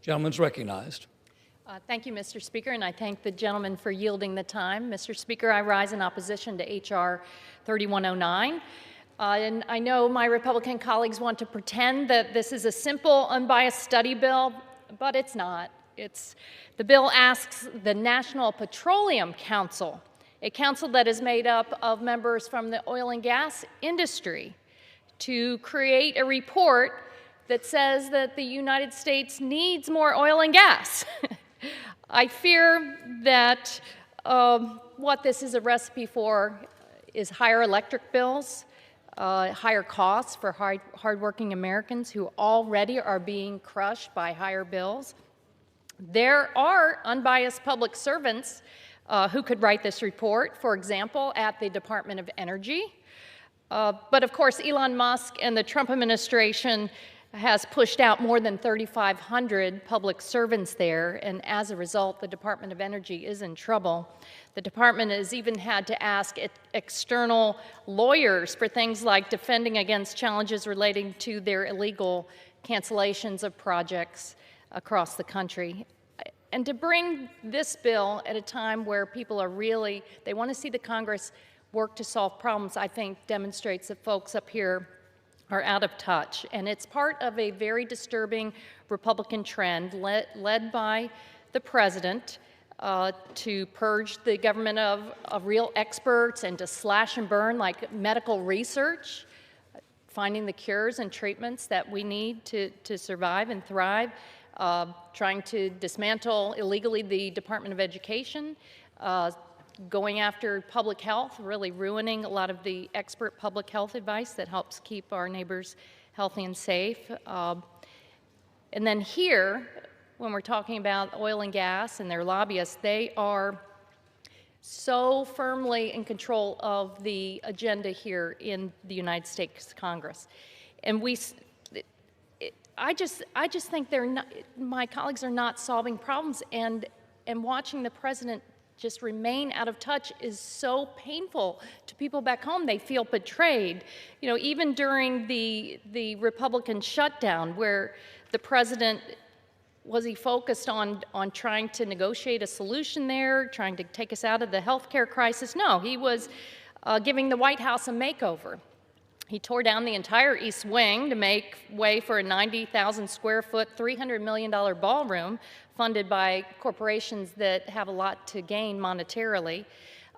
Gentleman's recognized. Thank you, Mr. Speaker, and I thank the gentleman for yielding the time. Mr. Speaker, I rise in opposition to H.R. 3109. And I know my Republican colleagues want to pretend that this is a simple, unbiased study bill, but it's not. The bill asks the National Petroleum Council, a council that is made up of members from the oil and gas industry, to create a report that says that the United States needs more oil and gas. I fear that what this is a recipe for is higher electric bills, higher costs for hardworking Americans who already are being crushed by higher bills. There are unbiased public servants who could write this report, for example, at the Department of Energy. But of course, Elon Musk and the Trump administration has pushed out more than 3,500 public servants there, and as a result, the Department of Energy is in trouble. The department has even had to ask external lawyers for things like defending against challenges relating to their illegal cancellations of projects across the country. And to bring this bill at a time where people are they want to see the Congress work to solve problems, I think demonstrates that folks up here are out of touch. And it's part of a very disturbing Republican trend led by the president to purge the government of real experts and to slash and burn like medical research, finding the cures and treatments that we need to survive and thrive, trying to dismantle illegally the Department of Education, going after public health, really ruining a lot of the expert public health advice that helps keep our neighbors healthy and safe. And then here, when we're talking about oil and gas and their lobbyists, they are so firmly in control of the agenda here in the United States Congress. And I just think my colleagues are not solving problems, and watching the president just remain out of touch is so painful to people back home. They feel betrayed. You know, even during the Republican shutdown, where the president was he focused on trying to negotiate a solution there, trying to take us out of the healthcare crisis? No, he was giving the White House a makeover. He tore down the entire East Wing to make way for a 90,000 square foot, $300 million ballroom funded by corporations that have a lot to gain monetarily.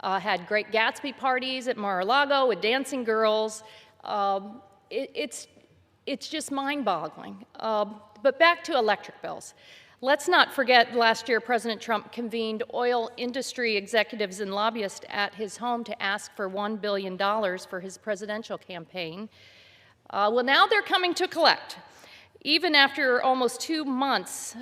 Had Great Gatsby parties at Mar-a-Lago with dancing girls. It's just mind-boggling. But back to electric bills. Let's not forget last year President Trump convened oil industry executives and lobbyists at his home to ask for $1 billion for his presidential campaign. Well, now they're coming to collect. Even after almost 2 months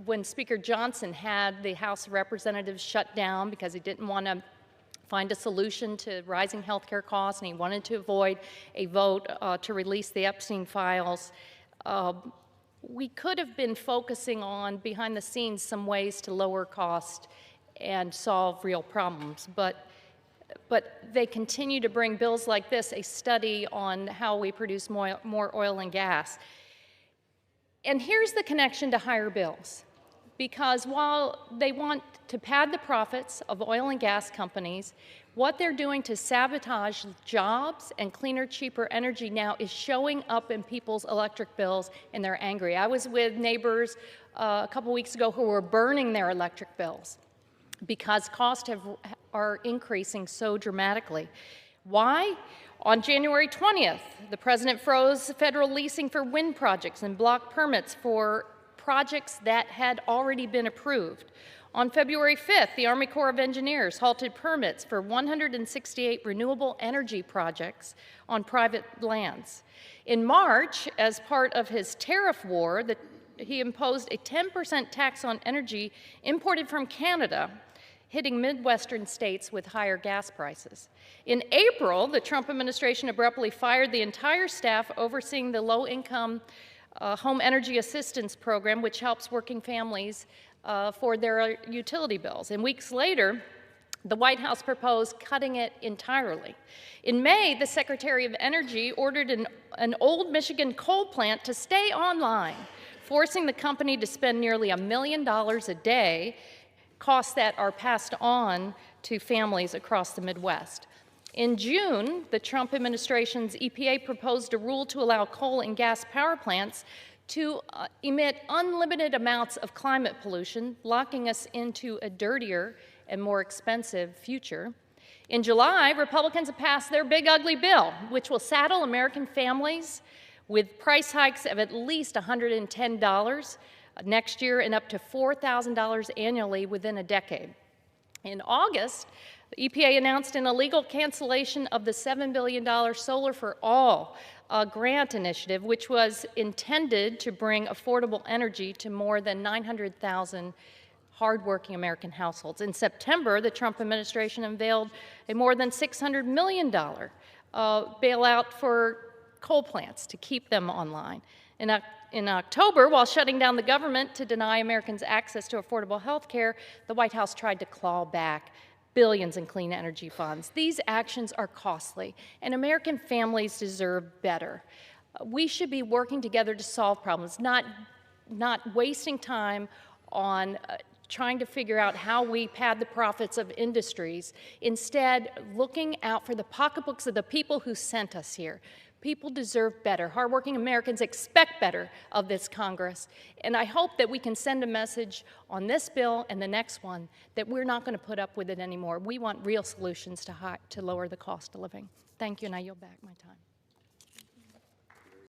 when Speaker Johnson had the House of Representatives shut down because he didn't want to find a solution to rising health care costs, and he wanted to avoid a vote to release the Epstein files, we could have been focusing on, behind the scenes, some ways to lower cost and solve real problems. But they continue to bring bills like this, a study on how we produce more oil and gas. And here's the connection to higher bills. Because while they want to pad the profits of oil and gas companies, what they're doing to sabotage jobs and cleaner, cheaper energy now is showing up in people's electric bills, and they're angry. I was with neighbors a couple weeks ago who were burning their electric bills because costs are increasing so dramatically. Why? On January 20th, the president froze federal leasing for wind projects and blocked permits for projects that had already been approved. On February 5th, the Army Corps of Engineers halted permits for 168 renewable energy projects on private lands. In March, as part of his tariff war, he imposed a 10% tax on energy imported from Canada, hitting Midwestern states with higher gas prices. In April, the Trump administration abruptly fired the entire staff overseeing the low-income Home Energy Assistance Program, which helps working families for their utility bills. And weeks later, the White House proposed cutting it entirely. In May, the Secretary of Energy ordered an old Michigan coal plant to stay online forcing the company to spend nearly $1 million a day, costs that are passed on to families across the Midwest. In June, the Trump administration's EPA proposed a rule to allow coal and gas power plants to emit unlimited amounts of climate pollution, locking us into a dirtier and more expensive future. In July, Republicans have passed their big ugly bill, which will saddle American families with price hikes of at least $110 next year and up to $4,000 annually within a decade. In August, the EPA announced an illegal cancellation of the $7 billion Solar for All grant initiative, which was intended to bring affordable energy to more than 900,000 hardworking American households. In September, the Trump administration unveiled a more than $600 million bailout for coal plants to keep them online. In October, while shutting down the government to deny Americans access to affordable health care, the White House tried to claw back billions in clean energy funds. These actions are costly, and American families deserve better. We should be working together to solve problems, not wasting time on trying to figure out how we pad the profits of industries, instead looking out for the pocketbooks of the people who sent us here. People deserve better. Hardworking Americans expect better of this Congress. And I hope that we can send a message on this bill and the next one that we're not going to put up with it anymore. We want real solutions to lower the cost of living. Thank you, and I yield back my time.